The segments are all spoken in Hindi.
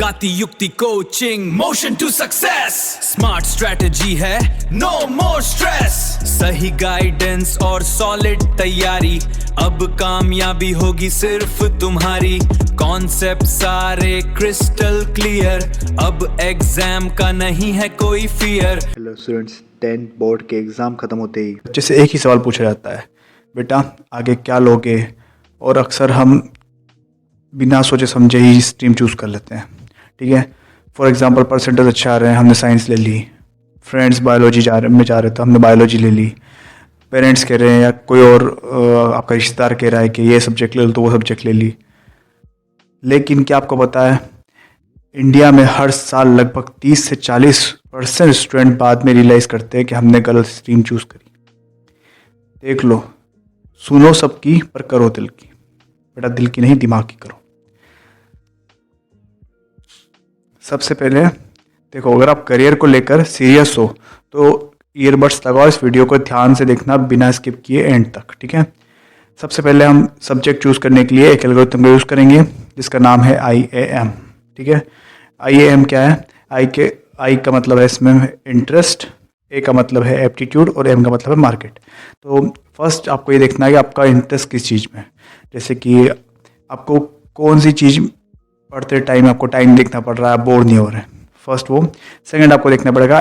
लगाती Yukti coaching motion to success. Smart strategy है, नो मोर स्ट्रेस। सही गाइडेंस और सॉलिड तैयारी, अब कामयाबी होगी सिर्फ तुम्हारी। कॉन्सेप्ट सारे क्रिस्टल क्लियर, अब एग्जाम का नहीं है कोई fear. Hello students, 10th board के एग्ज़ाम ख़त्म होते ही बच्चे से एक ही सवाल पूछा जाता है, बेटा आगे क्या लोगे। और अक्सर हम बिना सोचे समझे ही स्ट्रीम चूज़ कर लेते हैं। ठीक है, फॉर एग्जांपल परसेंटेज अच्छा आ रहे हैं, हमने साइंस ले ली। फ्रेंड्स बायोलॉजी जा रहे तो हमने बायोलॉजी ले ली। पेरेंट्स कह रहे हैं या कोई और आपका रिश्तेदार कह रहा है कि ये सब्जेक्ट ले लो, तो वो सब्जेक्ट ले ली। लेकिन क्या आपको पता है, इंडिया में हर साल लगभग 30 से 40% स्टूडेंट बाद में रियलाइज़ करते हैं कि हमने गलत स्ट्रीम चूज़ करी। देख लो, सुनो सबकी पर करो दिल की। बेटा दिल की नहीं, दिमाग की करो। सबसे पहले देखो, अगर आप करियर को लेकर सीरियस हो तो ईयरबड्स लगाओ, इस वीडियो को ध्यान से देखना बिना स्किप किए एंड तक। ठीक है, सबसे पहले हम सब्जेक्ट चूज़ करने के लिए एक एल्गोरिथम का यूज़ करेंगे जिसका नाम है IAM। ठीक है, IAM क्या है? आई का मतलब है इसमें इंटरेस्ट, ए का मतलब है एप्टीट्यूड और एम का मतलब है मार्केट। तो फर्स्ट आपको ये देखना है कि आपका इंटरेस्ट किस चीज़ में है। जैसे कि आपको कौन सी चीज़ पढ़ते टाइम आपको टाइम देखना पड़ रहा है, बोर नहीं हो रहे हैं, फर्स्ट वो। सेकंड आपको देखना पड़ेगा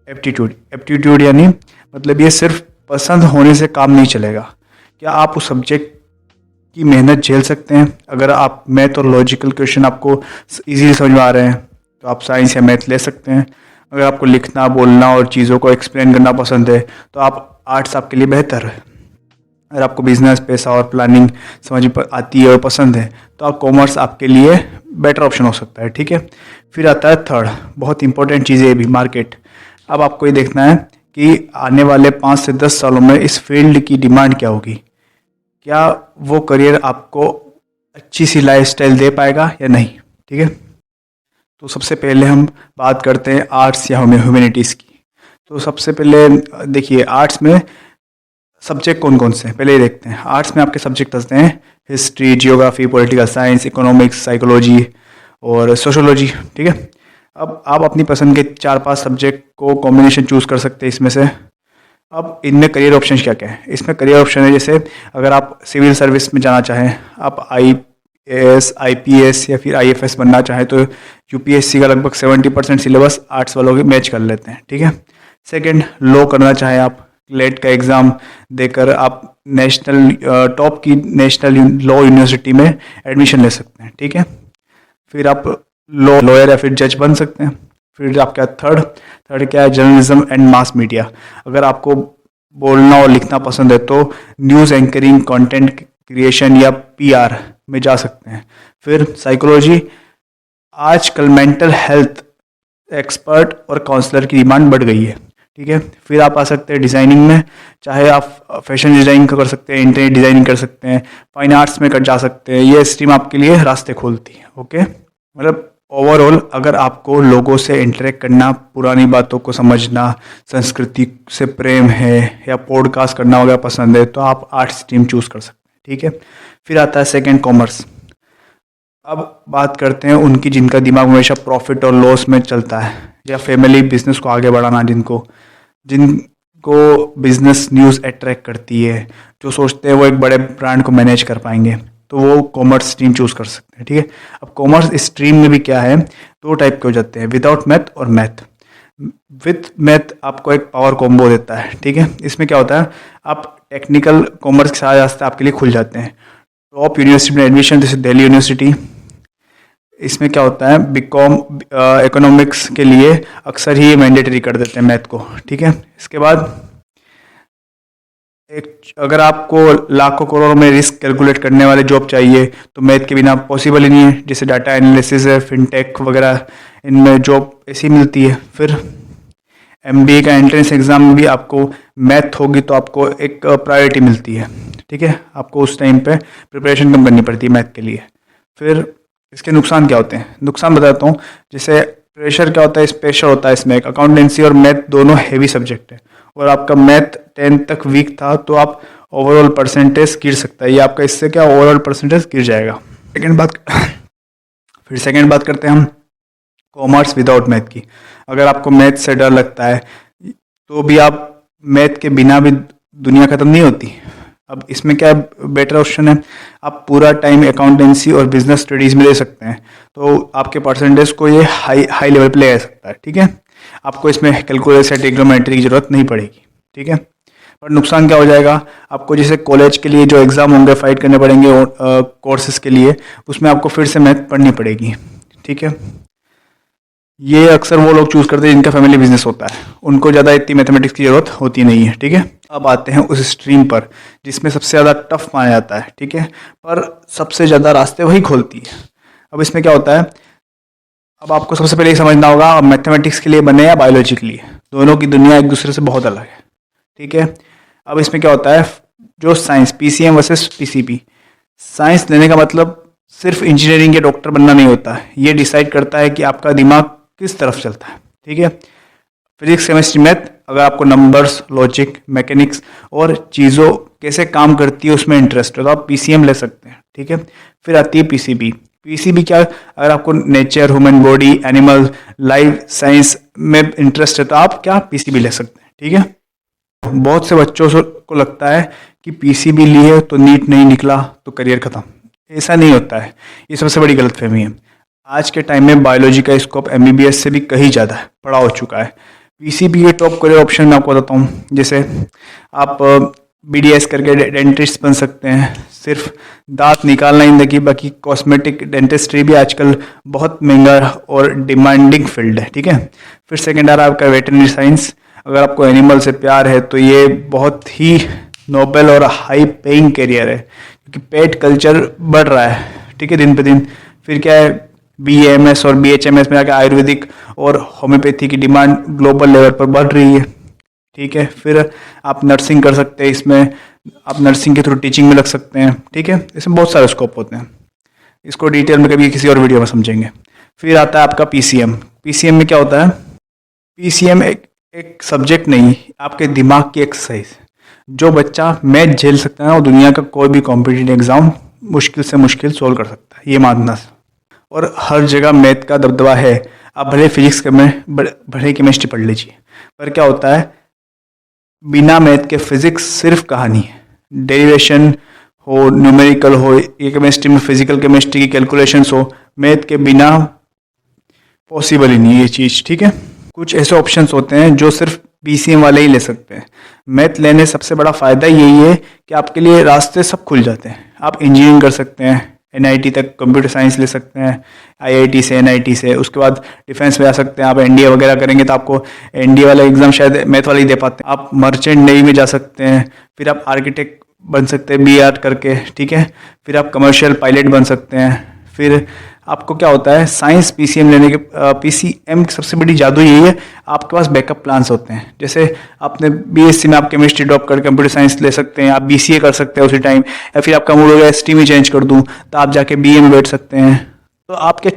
एप्टीट्यूड यानी मतलब ये सिर्फ पसंद होने से काम नहीं चलेगा। क्या आप उस सब्जेक्ट की मेहनत झेल सकते हैं? अगर आप मैथ और लॉजिकल क्वेश्चन आपको इजीली समझ में आ रहे हैं तो आप साइंस या मैथ ले सकते हैं। अगर आपको लिखना, बोलना और चीज़ों को एक्सप्लेन करना पसंद है तो आप आर्ट्स आपके लिए बेहतर है। अगर आपको बिजनेस, पैसा और प्लानिंग समझ आती है और पसंद है तो आप कॉमर्स आपके लिए बेटर ऑप्शन हो सकता है। ठीक है, फिर आता है थर्ड, बहुत इंपॉर्टेंट चीज़ है ये भी, मार्केट। अब आपको ये देखना है कि आने वाले 5 से 10 सालों में इस फील्ड की डिमांड क्या होगी। क्या वो करियर आपको अच्छी सी लाइफस्टाइल दे पाएगा या नहीं। ठीक है, तो सबसे पहले हम बात करते हैं आर्ट्स या ह्यूमैनिटीज़ की। तो सबसे पहले देखिए, आर्ट्स में सब्जेक्ट कौन कौन से हैं पहले ये देखते हैं। आर्ट्स में आपके सब्जेक्ट आते हैं history, geography, political science, economics, psychology और सोशोलॉजी। ठीक है, अब आप अपनी पसंद के 4-5 सब्जेक्ट को कॉम्बिनेशन चूज़ कर सकते हैं इसमें से। अब इनमें करियर ऑप्शन क्या क्या है? इसमें करियर ऑप्शन है, जैसे अगर आप सिविल सर्विस में जाना चाहें, आप IAS, IPS या फिर IFS बनना चाहें तो UPSC का लगभग 70% सिलेबस आर्ट्स वालों के मैच कर लेते हैं। ठीक है, सेकंड, लॉ करना चाहें आप, लेट का एग्ज़ाम देकर आप टॉप की नेशनल लॉ यूनिवर्सिटी में एडमिशन ले सकते हैं। ठीक है, फिर आप लॉयर या फिर जज बन सकते हैं। फिर आपका थर्ड क्या है? Journalism and mass media. अगर आपको बोलना और लिखना पसंद है तो न्यूज़ एंकरिंग, कंटेंट क्रिएशन या PR में जा सकते हैं। फिर साइकोलॉजी, आजकल मेंटल हेल्थ एक्सपर्ट और काउंसलर की डिमांड बढ़ गई है। ठीक है, फिर आप आ सकते हैं डिज़ाइनिंग में, चाहे आप फैशन डिज़ाइनिंग कर सकते हैं, इंटीरियर डिज़ाइनिंग कर सकते हैं, फाइन आर्ट्स में जा सकते हैं। ये स्ट्रीम आपके लिए रास्ते खोलती है। ओके, मतलब ओवरऑल अगर आपको लोगों से इंटरेक्ट करना, पुरानी बातों को समझना, संस्कृति से प्रेम है या पॉडकास्ट करना वगैरह पसंद है तो आप आर्ट्स स्ट्रीम चूज़ कर सकते हैं। ठीक है, फिर आता है सेकंड, कॉमर्स। अब बात करते हैं उनकी जिनका दिमाग हमेशा प्रॉफिट और लॉस में चलता है या फैमिली बिजनेस को आगे बढ़ाना, जिनको बिजनेस न्यूज़ अट्रैक्ट करती है, जो सोचते हैं वो एक बड़े ब्रांड को मैनेज कर पाएंगे, तो वो कॉमर्स स्ट्रीम चूज़ कर सकते हैं। ठीक है, अब कॉमर्स स्ट्रीम में भी क्या है, 2 टाइप के हो जाते हैं, विदाउट मैथ और मैथ। विथ मैथ आपको एक पावर कॉम्बो देता है। ठीक है, इसमें क्या होता है, आप टेक्निकल कॉमर्स के सारे रास्ते आपके लिए खुल जाते हैं। टॉप यूनिवर्सिटी में एडमिशन, जैसे दिल्ली यूनिवर्सिटी, इसमें क्या होता है, BCom इकोनॉमिक्स के लिए अक्सर ही मैंडेटरी कर देते हैं मैथ को। ठीक है, इसके बाद अगर आपको लाखों करोड़ों में रिस्क कैलकुलेट करने वाले जॉब चाहिए तो मैथ के बिना पॉसिबल ही नहीं है, जैसे डाटा एनालिसिस है, फिनटेक वगैरह, इनमें जॉब ऐसी मिलती है। फिर MBA का एंट्रेंस एग्ज़ाम में भी आपको मैथ होगी तो आपको एक प्रायोरिटी मिलती है। ठीक है, आपको उस टाइम पे प्रिपरेशन कम करनी पड़ती है मैथ के लिए। फिर इसके नुकसान क्या होते हैं? नुकसान बताता हूँ, जैसे प्रेशर क्या होता है, प्रेशर होता है इसमें। एक अकाउंटेंसी और मैथ दोनों हैवी सब्जेक्ट है और आपका मैथ 10th तक वीक था तो आप ओवरऑल परसेंटेज गिर सकता है, ये आपका इससे क्या ओवरऑल परसेंटेज गिर जाएगा। सेकेंड बात फिर सेकंड बात करते हैं हम कॉमर्स विदाउट मैथ की। अगर आपको मैथ से डर लगता है तो भी आप मैथ के बिना भी दुनिया ख़त्म नहीं होती। अब इसमें क्या बेटर ऑप्शन है, आप पूरा टाइम अकाउंटेंसी और बिजनेस स्टडीज़ में दे सकते हैं, तो आपके परसेंटेज को ये हाई लेवल पे ले आ सकता है। ठीक है, आपको इसमें कैलकुलस या ट्रिग्नोमेट्री की ज़रूरत नहीं पड़ेगी। ठीक है, पर नुकसान क्या हो जाएगा, आपको जैसे कॉलेज के लिए जो एग्ज़ाम होंगे फाइट करने पड़ेंगे कोर्सेज के लिए, उसमें आपको फिर से मैथ पढ़नी पड़ेगी। ठीक है, ये अक्सर वो लोग चूज़ करते हैं जिनका फैमिली बिजनेस होता है, उनको ज़्यादा इतनी मैथमेटिक्स की ज़रूरत होती नहीं है। ठीक है, अब आते हैं उस स्ट्रीम पर जिसमें सबसे ज़्यादा टफ माना जाता है। ठीक है, पर सबसे ज़्यादा रास्ते वही खोलती है। अब इसमें क्या होता है, अब आपको सबसे पहले ये समझना होगा आप मैथमेटिक्स के लिए बने या बायोलॉजी के लिए, दोनों की दुनिया एक दूसरे से बहुत अलग है। ठीक है, अब इसमें क्या होता है, जो science PCM versus PCB, science लेने का मतलब सिर्फ इंजीनियरिंग या डॉक्टर बनना नहीं होता, ये डिसाइड करता है कि आपका दिमाग किस तरफ चलता है। ठीक है, फिजिक्स केमिस्ट्री मैथ, अगर आपको नंबर्स, लॉजिक, मैकेनिक्स और चीज़ों कैसे काम करती है उसमें इंटरेस्ट है तो आप पीसीएम ले सकते हैं। ठीक है, फिर आती है पीसीबी। पीसीबी क्या, अगर आपको nature, human body, animal, life science में इंटरेस्ट है तो आप क्या पीसीबी ले सकते हैं। ठीक है, बहुत से बच्चों को लगता है कि पीसीबी ली है तो नीट नहीं निकला तो करियर खत्म। ऐसा नहीं होता है, ये सबसे बड़ी गलतफहमी है। आज के टाइम में बायोलॉजी का स्कोप एमबीबीएस से भी कहीं ज़्यादा बड़ा हो चुका है। पीसीबी के टॉप करियर ऑप्शन मैं आपको बताता हूँ, जैसे आप बीडीएस करके डेंटिस्ट बन सकते हैं, सिर्फ दांत निकालना ही नहीं, बाकी कॉस्मेटिक डेंटिस्ट्री भी आजकल बहुत महंगा और डिमांडिंग फील्ड है। ठीक है, फिर सेकेंड आ रहा है आपका वेटरनरी साइंस। अगर आपको एनिमल से प्यार है तो ये बहुत ही नोबल और हाई पेइंग करियर है, क्योंकि पेट कल्चर बढ़ रहा है। ठीक है, दिन पे दिन। फिर क्या है, बीएमएस और बीएचएमएस में आकर आयुर्वेदिक और होम्योपैथी की डिमांड ग्लोबल लेवल पर बढ़ रही है। ठीक है, फिर आप नर्सिंग कर सकते हैं, इसमें आप नर्सिंग के थ्रू टीचिंग में लग सकते हैं। ठीक है, इसमें बहुत सारे स्कोप होते हैं, इसको डिटेल में कभी किसी और वीडियो में समझेंगे। फिर आता है आपका पीसीएम। पीसीएम में क्या होता है, पीसीएम एक सब्जेक्ट नहीं, आपके दिमाग की एक्सरसाइज। जो बच्चा मैथ झेल सकता है ना, वो दुनिया का कोई भी कॉम्पिटिटिव एग्जाम मुश्किल से मुश्किल सोल्व कर सकता है, ये मानना। और हर जगह मैथ का दबदबा है, आप भले फिजिक्स में भले केमिस्ट्री पढ़ लीजिए, पर क्या होता है, बिना मैथ के फिजिक्स सिर्फ कहानी है। डेरिवेशन हो, न्यूमेरिकल हो, ये केमिस्ट्री में फिजिकल केमिस्ट्री की कैलकुलेशंस हो, मैथ के बिना पॉसिबल ही नहीं है ये चीज़। ठीक है, कुछ ऐसे ऑप्शंस होते हैं जो सिर्फ पीसीएम वाले ही ले सकते हैं। मैथ लेने सबसे बड़ा फ़ायदा यही है कि आपके लिए रास्ते सब खुल जाते हैं। आप इंजीनियरिंग कर सकते हैं, एनआईटी तक कंप्यूटर साइंस ले सकते हैं, आईआईटी से, एनआईटी से, उसके बाद डिफेंस में जा सकते हैं। आप एनडीए वगैरह करेंगे तो आपको एनडीए वाला एग्जाम शायद मैथ वाला ही दे पाते हैं। आप मर्चेंट नेवी में जा सकते हैं, फिर आप आर्किटेक्ट बन सकते हैं बीआर करके। ठीक है, फिर आप कमर्शियल पायलट बन सकते हैं। फिर आपको क्या होता है, साइंस पीसीएम लेने के पीसीएम की सबसे बड़ी जादू यही है, आपके पास बैकअप प्लान्स होते हैं। जैसे आपने बीएससी में आप केमिस्ट्री ड्रॉप कर कंप्यूटर साइंस ले सकते हैं, आप बीसीए कर सकते हैं उसी टाइम, या फिर आपका मूड हो गया स्ट्रीम ही चेंज कर दूं तो आप जाके बीए में बैठ सकते हैं। तो आपके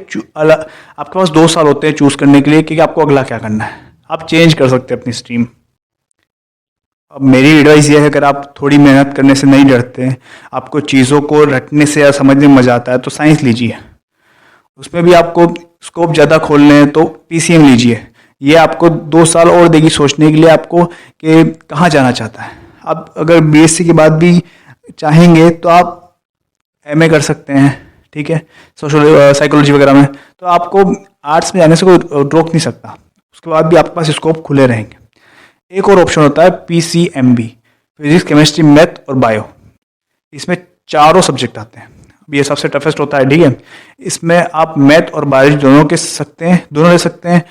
पास 2 साल होते हैं चूज करने के लिए कि आपको अगला क्या करना है, आप चेंज कर सकते हैं अपनी स्ट्रीम। अब मेरी एडवाइस ये है, अगर आप थोड़ी मेहनत करने से नहीं डरते, आपको चीज़ों को रटने से या समझने में मजा आता है तो साइंस लीजिए। उसमें भी आपको स्कोप ज़्यादा खोलने हैं तो पीसीएम लीजिए। ये आपको 2 साल और देगी सोचने के लिए आपको कि कहाँ जाना चाहता है। आप अगर बीएससी के बाद भी चाहेंगे तो आप एमए कर सकते हैं। ठीक है, सोशल साइकोलॉजी वगैरह में, तो आपको आर्ट्स में जाने से कोई रोक नहीं सकता। उसके बाद भी आपके पास स्कोप खुले रहेंगे। एक और ऑप्शन होता है पीसीएमबी, फिजिक्स, केमिस्ट्री, मैथ और बायो। इसमें 4 सब्जेक्ट आते हैं। ये सबसे टफेस्ट होता है। ठीक है, इसमें आप मैथ और बायोलॉजी दोनों ले सकते हैं,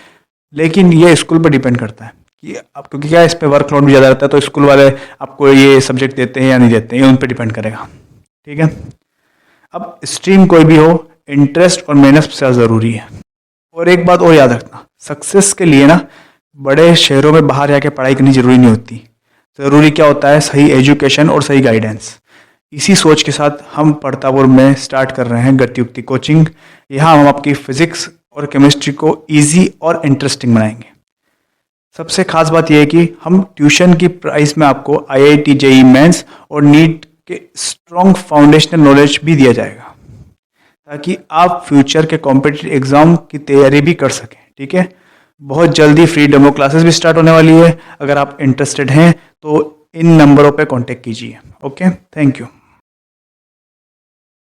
लेकिन ये स्कूल पर डिपेंड करता है कि आप, क्योंकि क्या इस पर वर्कलोड भी ज़्यादा रहता है, तो स्कूल वाले आपको ये सब्जेक्ट देते हैं या नहीं देते हैं, ये उन पर डिपेंड करेगा। ठीक है, अब स्ट्रीम कोई भी हो, इंटरेस्ट और मेहनत सबसे ज़्यादा ज़रूरी है। और एक बात और याद रखना, सक्सेस के लिए ना बड़े शहरों में बाहर जाके पढ़ाई करनी जरूरी नहीं होती। ज़रूरी क्या होता है, सही एजुकेशन और सही गाइडेंस। इसी सोच के साथ हम पड़तापुर में स्टार्ट कर रहे हैं गतियुक्ति कोचिंग। यहाँ हम आपकी फिजिक्स और केमिस्ट्री को इजी और इंटरेस्टिंग बनाएंगे। सबसे खास बात यह है कि हम ट्यूशन की प्राइस में आपको आईआईटी, जेईई मेंस और नीट के स्ट्रॉन्ग फाउंडेशनल नॉलेज भी दिया जाएगा, ताकि आप फ्यूचर के कॉम्पिटिटिव एग्जाम की तैयारी भी कर सकें। ठीक है, बहुत जल्दी फ्री डेमो क्लासेस भी स्टार्ट होने वाली है। अगर आप इंटरेस्टेड हैं तो इन नंबरों पे कांटेक्ट कीजिए। Okay, thank you.